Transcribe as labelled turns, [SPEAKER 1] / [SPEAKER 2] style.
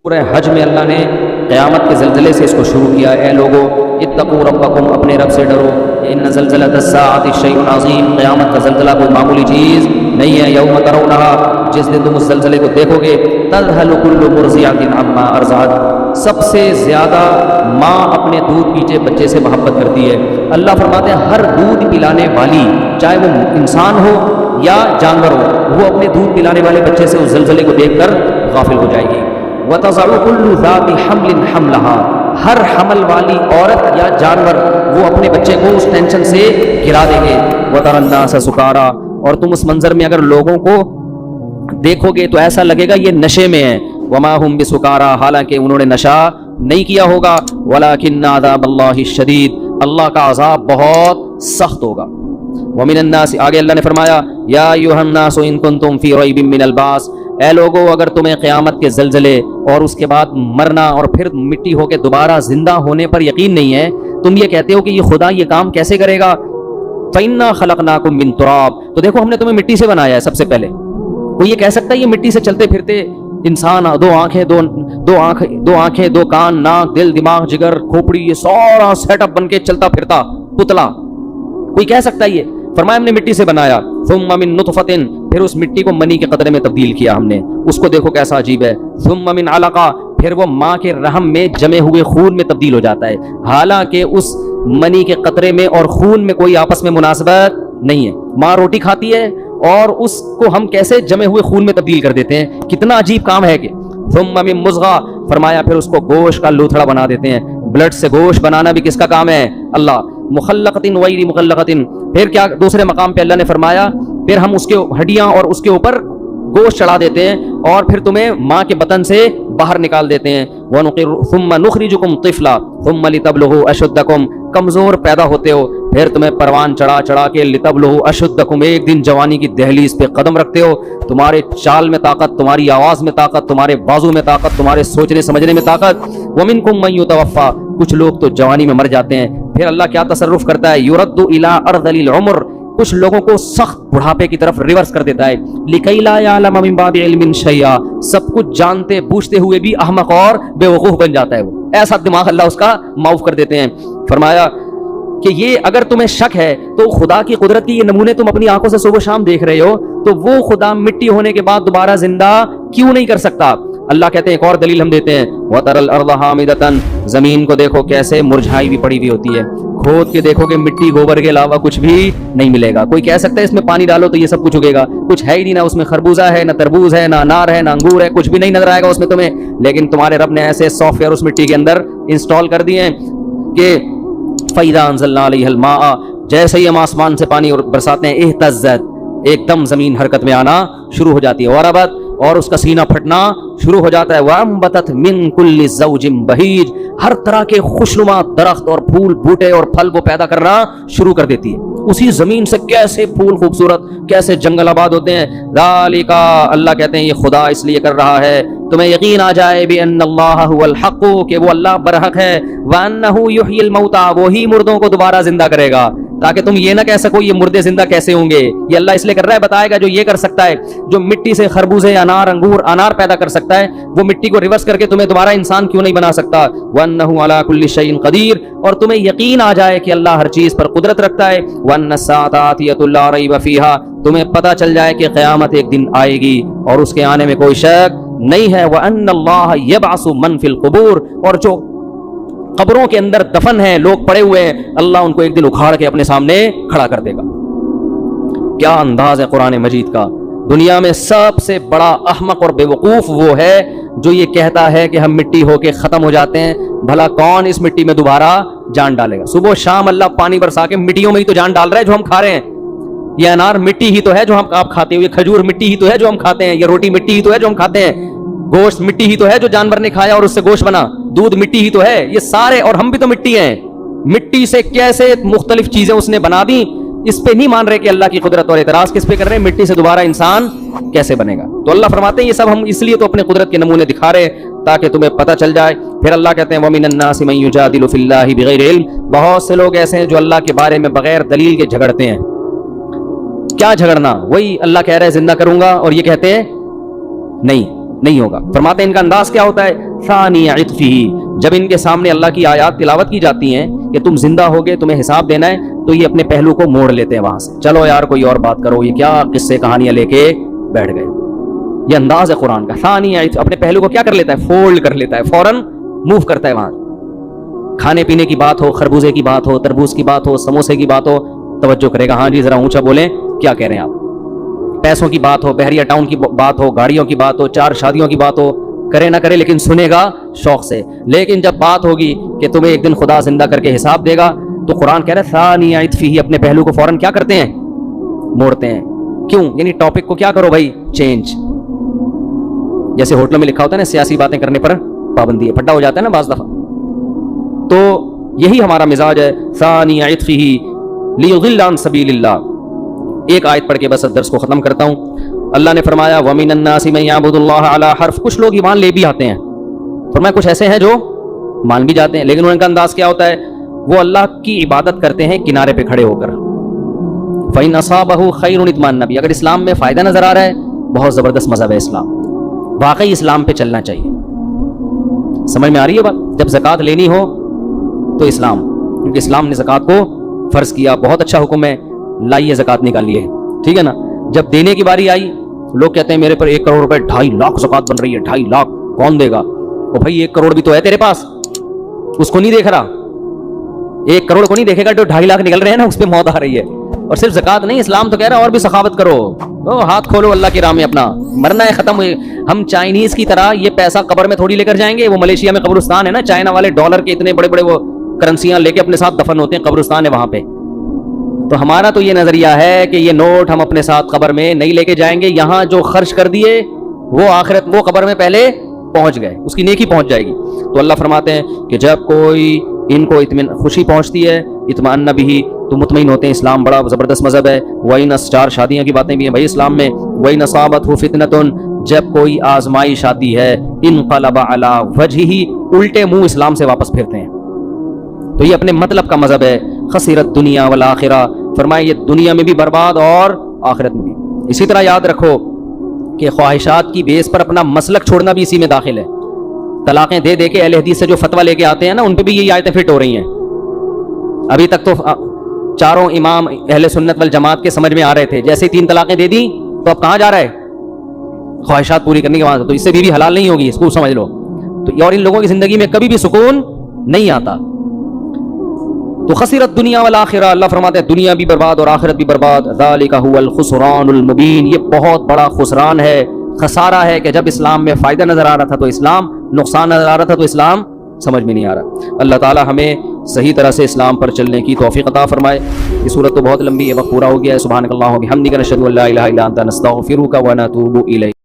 [SPEAKER 1] سورہ حج میں اللہ نے قیامت کے زلزلے سے اس کو شروع کیا. اے لوگو اتقوا ربکم، اپنے رب سے ڈرو. ان زلزلۃ الساعۃ شیء عظیم، قیامت کا زلزلہ کوئی معمولی چیز نہیں ہے. یوم ترونھا، جس دن تم اس زلزلے کو دیکھو گے، تذہل کل مرضعۃ عما ارضعت، سب سے زیادہ ماں اپنے دودھ پیتے بچے سے محبت کرتی ہے. اللہ فرماتے ہیں ہر دودھ پلانے والی، چاہے وہ انسان ہو یا جانور ہو، وہ اپنے دودھ پلانے والے بچے سے اس زلزلے کو دیکھ کر غافل ہو جائے گی. وَتَضَعُ كُلُّ ذَاتِ حَمْلٍ حَمْلَهَا، ہر حمل والی عورت یا جانور وہ اپنے بچے کو اس ٹینشن سے گرا دیں گے. وَتَرَى النَّاسَ سُكَارَىٰ، اور تم اس منظر میں اگر لوگوں کو دیکھو گے تو ایسا لگے گا یہ نشے میں ہیں. وَمَا هُمْ بِسُكَارَىٰ، حالانکہ انہوں نے نشہ نہیں کیا ہوگا. وَلَٰكِنَّ عَذَابَ اللَّهِ الشَّدِيدُ، اللہ کا عذاب بہت سخت ہوگا. وَمِنَ النَّاسِ، آگے اللہ نے فرمایا یا ایھا الناس ان کنتم فی ریب من البعث، اے لوگو اگر تمہیں قیامت کے زلزلے اور اس کے بعد مرنا اور پھر مٹی ہو کے دوبارہ زندہ ہونے پر یقین نہیں ہے، تم یہ کہتے ہو کہ یہ خدا یہ کام کیسے کرے گا. فَإِنَّا خَلَقْنَاكُم مِّن تُرَابٍ، تو دیکھو ہم نے تمہیں مٹی سے بنایا ہے. سب سے پہلے کوئی یہ کہہ سکتا ہے یہ مٹی سے چلتے پھرتے انسان، دو آنکھیں دو کان ناک دل دماغ جگر کھوپڑی، یہ سارا سیٹ اپ بن کے چلتا پھرتا پتلا، کوئی کہہ سکتا ہے یہ؟ فرمایا ہم نے مٹی سے بنایا. ثم من نطفۃ، پھر اس مٹی کو منی کے قطرے میں تبدیل کیا ہم نے. اس کو دیکھو کیسا عجیب ہے. ثم من علقہ، پھر وہ ماں کے رحم میں جمے ہوئے خون میں تبدیل ہو جاتا ہے. حالانکہ اس منی کے قطرے میں اور خون میں کوئی آپس میں مناسبت نہیں ہے. ماں روٹی کھاتی ہے اور اس کو ہم کیسے جمے ہوئے خون میں تبدیل کر دیتے ہیں، کتنا عجیب کام ہے کہ. ثم من مضغہ، فرمایا پھر اس کو گوشت کا لوتھڑا بنا دیتے ہیں. بلڈ سے گوشت بنانا بھی کس کا کام ہے؟ اللہ. مخلقۃ غیر مخلقۃ، پھر کیا دوسرے مقام پہ اللہ نے فرمایا پھر ہم اس کے ہڈیاں اور اس کے اوپر گوشت چڑھا دیتے ہیں اور پھر تمہیں ماں کے بطن سے باہر نکال دیتے ہیں. ثم نخرجکم طفلا ثم لتبلغوا اشدکم، کمزور پیدا ہوتے ہو پھر تمہیں پروان چڑھا چڑھا کے لتبلغوا اشدکم، ایک دن جوانی کی دہلیز پہ قدم رکھتے ہو. تمہارے چال میں طاقت، تمہاری آواز میں طاقت، تمہارے بازو میں طاقت، تمہارے سوچنے سمجھنے میں طاقت. ومنکم من یتوفی، کچھ لوگ تو جوانی میں مر جاتے ہیں. پھر اللہ کیا تصرف کرتا ہے؟ یرد الی ارذل العمر، کچھ لوگوں کو سخت بڑھاپے کی طرف ریورس کر دیتا ہے. لکی لا یعلم من بعد علم شیئا، سب کچھ جانتے بوجھتے ہوئے بھی احمق اور بے وقوف بن جاتا ہے. وہ ایسا دماغ اللہ اس کا معاف کر دیتے ہیں. فرمایا کہ یہ اگر تمہیں شک ہے تو خدا کی قدرت کی یہ نمونے تم اپنی آنکھوں سے صبح و شام دیکھ رہے ہو، تو وہ خدا مٹی ہونے کے بعد دوبارہ زندہ کیوں نہیں کر سکتا؟ اللہ کہتے ہیں ایک اور دلیل ہم دیتے ہیں. وَتَرَى الْأَرْضَ حَامِدَةً، زمین کو دیکھو کیسے مرجھائی ہوئی پڑی ہوئی ہوتی ہے. کھود کے دیکھو کہ مٹی گوبر کے علاوہ کچھ بھی نہیں ملے گا. کوئی کہہ سکتا ہے اس میں پانی ڈالو تو یہ سب کچھ اگے گا، کچھ ہے ہی نہیں، نہ اس میں خربوزہ ہے، نہ تربوز ہے، نہ انار ہے، نہ انگور ہے، کچھ بھی نہیں نظر آئے گا اس میں تمہیں. لیکن تمہارے رب نے ایسے سافٹ ویئر اس مٹی کے اندر انسٹال کر دیے ہیں کہ فَإِذَا أَنزَلْنَا عَلَيْهَا الْمَاءَ، جیسے ہی ہم آسمان سے پانی برساتے ہیں، اهتزت، ایک دم زمین حرکت میں آنا شروع ہو جاتی ہے. وَرَبَتْ، اور اس کا سینہ پھٹنا شروع ہو جاتا ہے. وَأَنبَتَتْ مِن كُلِّ زَوْجٍ بَهِيجٍ، ہر طرح کے خوشنما درخت اور پھول بوٹے اور پھل وہ پیدا کرنا شروع کر دیتی ہے. اسی زمین سے کیسے پھول خوبصورت، کیسے جنگل آباد ہوتے ہیں. ذالک، اللہ کہتے ہیں یہ خدا اس لیے کر رہا ہے تمہیں یقین آ جائے بِأَنَّ اللَّهَ هُوَ الْحَقُّ، کہ وہ اللہ برحق ہے. وَأَنَّهُ يُحْيِي الْمَوْتَى، وہی مردوں کو دوبارہ زندہ کرے گا. تاکہ تم یہ نہ کہہ سکو یہ مردے زندہ کیسے ہوں گے. یہ اللہ اس لیے کر رہا ہے، بتائے گا جو یہ کر سکتا ہے، جو مٹی سے خربوزے انار انگور انار پیدا کر سکتا ہے، وہ مٹی کو ریورس کر کے تمہیں دوبارہ انسان کیوں نہیں بنا سکتا. وَأَنَّهُ عَلَى كُلِّ شَيْءٍ قَدِيرٌ، اور تمہیں یقین آ جائے کہ اللہ ہر چیز پر قدرت رکھتا ہے. وَأَنَّ السَّاعَةَ آتِيَةٌ لَا رَيْبَ فِيهَا، تمہیں پتہ چل جائے کہ قیامت ایک دن آئے گی اور اس کے آنے میں کوئی شک نہیں ہے. وَأَنَّ اللَّهَ يَبْعَثُ مَن فِي الْقُبُورِ، اور جو قبروں کے اندر دفن ہیں، لوگ پڑے ہوئے ہیں، اللہ ان کو ایک دن اکھاڑ کے اپنے سامنے کھڑا کر دے گا. کیا انداز ہے قرآن مجید کا. دنیا میں سب سے بڑا احمق اور بے وقوف وہ ہے جو یہ کہتا ہے کہ ہم مٹی ہو کے ختم ہو جاتے ہیں. بھلا کون اس مٹی میں دوبارہ جان ڈالے گا؟ صبح شام اللہ پانی برسا کے مٹیوں میں ہی تو جان ڈال رہا ہے جو ہم کھا رہے ہیں. یہ انار مٹی ہی تو ہے جو آپ کھاتے ہیں، یہ کھجور مٹی ہی تو ہے جو ہم کھاتے ہیں، یہ روٹی مٹی ہی تو ہے جو ہم کھاتے ہیں، گوشت مٹی ہی تو ہے جو جانور نے کھایا اور اس سے گوشت بنا، دودھ مٹی ہی تو ہے. یہ سارے، اور ہم بھی تو مٹی ہیں. مٹی سے کیسے مختلف چیزیں اس نے بنا دی، اس پہ نہیں مان رہے کہ اللہ کی قدرت، اور اعتراض کس پہ کر رہے ہیں؟ مٹی سے دوبارہ انسان کیسے بنے گا. تو اللہ فرماتے ہیں یہ سب ہم اس لیے تو اپنے قدرت کے نمونے دکھا رہے تاکہ تمہیں پتہ چل جائے. پھر اللہ کہتے ہیں وَمِنَ النَّاسِ مَن يُجَادِلُ فِي اللَّهِ بِغَيْرِ عِلْمٍ، بہت سے لوگ ایسے ہیں جو اللہ کے بارے میں بغیر دلیل کے جھگڑتے ہیں. کیا جھگڑنا؟ وہی اللہ کہہ رہے زندہ کروں گا اور یہ کہتے ہیں نہیں. نہیں ہوگا. فرماتے ہیں ان کا انداز کیا ہوتا ہے, ثانی عطفہ, جب ان کے سامنے اللہ کی آیات تلاوت کی جاتی ہیں کہ تم زندہ ہوگے, تمہیں حساب دینا ہے, تو یہ اپنے پہلو کو موڑ لیتے ہیں وہاں سے, چلو یار کوئی اور بات کرو, یہ کیا قصے کہانیاں لے کے بیٹھ گئے. یہ انداز ہے قرآن کا. ثانی عطف, اپنے پہلو کو کیا کر لیتا ہے, فولڈ کر لیتا ہے, فوراً موو کرتا ہے وہاں. کھانے پینے کی بات ہو, خربوزے کی بات ہو, تربوز کی بات ہو, سموسے کی بات ہو, توجہ کرے گا, ہاں جی ذرا اونچا بولیں, کیا کہہ رہے ہیں آپ. پیسوں کی بات ہو, بحریہ ٹاؤن کی بات ہو, گاڑیوں کی بات ہو, 4 شادیوں کی بات ہو, کرے نہ کرے لیکن سنے گا شوق سے. لیکن جب بات ہوگی کہ تمہیں ایک دن خدا زندہ کر کے حساب دے گا, تو قرآن کہہ رہا ہے ثانی عطفہ, اپنے پہلو کو فوراً کیا کرتے ہیں, موڑتے ہیں. کیوں, یعنی ٹاپک کو کیا کرو بھائی, چینج. جیسے ہوٹلوں میں لکھا ہوتا ہے نا, سیاسی باتیں کرنے پر پابندی ہے, پھٹا ہو جاتا ہے نا بعض دفعہ. تو یہی ہمارا مزاج ہے. ثانی عطفہ لیضل عن سبیل اللہ. ایک آیت پڑھ کے بس درس کو ختم کرتا ہوں. اللہ نے فرمایا وَمِنَ النَّاسِ مَن يَعْبُدُ اللَّهَ عَلَى حَرْفٍ, کچھ لوگ ایمان لے بھی آتے ہیں. فرمایا کچھ ایسے ہیں جو مان بھی جاتے ہیں, لیکن ان کا انداز کیا ہوتا ہے, وہ اللہ کی عبادت کرتے ہیں کنارے پہ کھڑے ہو کر. فَإِنْ أَصَابَهُ خَيْرٌ اطمأنَّ بِهِ, اگر اسلام میں فائدہ نظر آ رہا ہے, بہت زبردست مذہب ہے اسلام, واقعی اسلام پہ چلنا چاہیے. سمجھ میں آ رہی ہے بات. جب زکوٰۃ لینی ہو تو اسلام, کیونکہ اسلام نے زکوٰۃ کو فرض کیا, بہت اچھا حکم ہے, لائیے زکوٰۃ نکالیے, ٹھیک ہے نا. جب دینے کی باری آئی, لوگ کہتے ہیں میرے پر 1 کروڑ روپے 2.5 لاکھ زکوٰۃ بن رہی ہے, 2.5 لاکھ کون دے گا. او بھائی 1 کروڑ بھی تو ہے تیرے پاس, اس کو نہیں دیکھ رہا, 1 کروڑ کو نہیں دیکھے گا, جو 2.5 لاکھ نکل رہے ہیں نا اس پہ موت آ رہی ہے. اور صرف زکوٰۃ نہیں, اسلام تو کہہ رہا ہے اور بھی سخاوت کرو, ہاتھ کھولو اللہ کی راہ میں, اپنا مرنا ہے ختم. ہم چائنیز کی طرح یہ پیسہ قبر میں تھوڑی لے کر جائیں گے. وہ ملیشیا میں قبرستان ہے نا, چائنا والے ڈالر کے اتنے بڑے بڑے وہ کرنسیاں لے کے اپنے ساتھ دفن ہوتے ہیں, قبرستان ہے وہاں پہ. تو ہمارا تو یہ نظریہ ہے کہ یہ نوٹ ہم اپنے ساتھ قبر میں نہیں لے کے جائیں گے, یہاں جو خرچ کر دیے وہ آخرت, وہ قبر میں پہلے پہنچ گئے, اس کی نیکی پہنچ جائے گی. تو اللہ فرماتے ہیں کہ جب کوئی ان کو خوشی پہنچتی ہے, اطمئن بھی, تو مطمئن ہوتے ہیں. اسلام بڑا زبردست مذہب ہے. وہی 4 شادیوں کی باتیں بھی ہیں بھائی اسلام میں. وہی نصابت ہو فتنتن, جب کوئی آزمائش آتی ہے, انقلب علی وجہہ, الٹے منہ اسلام سے واپس پھرتے ہیں. تو یہ اپنے مطلب کا مذہب ہے. خسرت دنیا والآخرہ, فرمائے یہ دنیا میں بھی برباد اور آخرت میں بھی. اسی طرح یاد رکھو کہ خواہشات کی بیس پر اپنا مسلک چھوڑنا بھی اسی میں داخل ہے. طلاقیں دے دے کے اہل حدیث سے جو فتویٰ لے کے آتے ہیں نا, ان پہ بھی یہی آیتیں فٹ ہو رہی ہیں. ابھی تک تو 4 امام اہل سنت والجماعت کے سمجھ میں آ رہے تھے, جیسے ہی 3 طلاقیں دے دی تو اب کہاں جا رہا ہے, خواہشات پوری کرنے کے بعد. تو اس سے بیوی حلال نہیں ہوگی, اس کو سمجھ لو. تو اور ان لوگوں کی زندگی میں کبھی بھی سکون نہیں آتا. تو خسرت دنیا والآخرہ, اللہ فرماتے ہیں دنیا بھی برباد اور آخرت بھی برباد. ذالک هو الخسران المبین, یہ بہت بڑا خسران ہے, خسارہ ہے کہ جب اسلام میں فائدہ نظر آ رہا تھا تو اسلام, نقصان نظر آ رہا تھا تو اسلام سمجھ میں نہیں آ رہا. اللہ تعالی ہمیں صحیح طرح سے اسلام پر چلنے کی توفیق عطا فرمائے. یہ صورت تو بہت لمبی ہے, وقت پورا ہو گیا ہے. سبحانک اللہم و بحمدک, نشہد ان لا الہ الا انت, نستغفرک و نتوب الیک.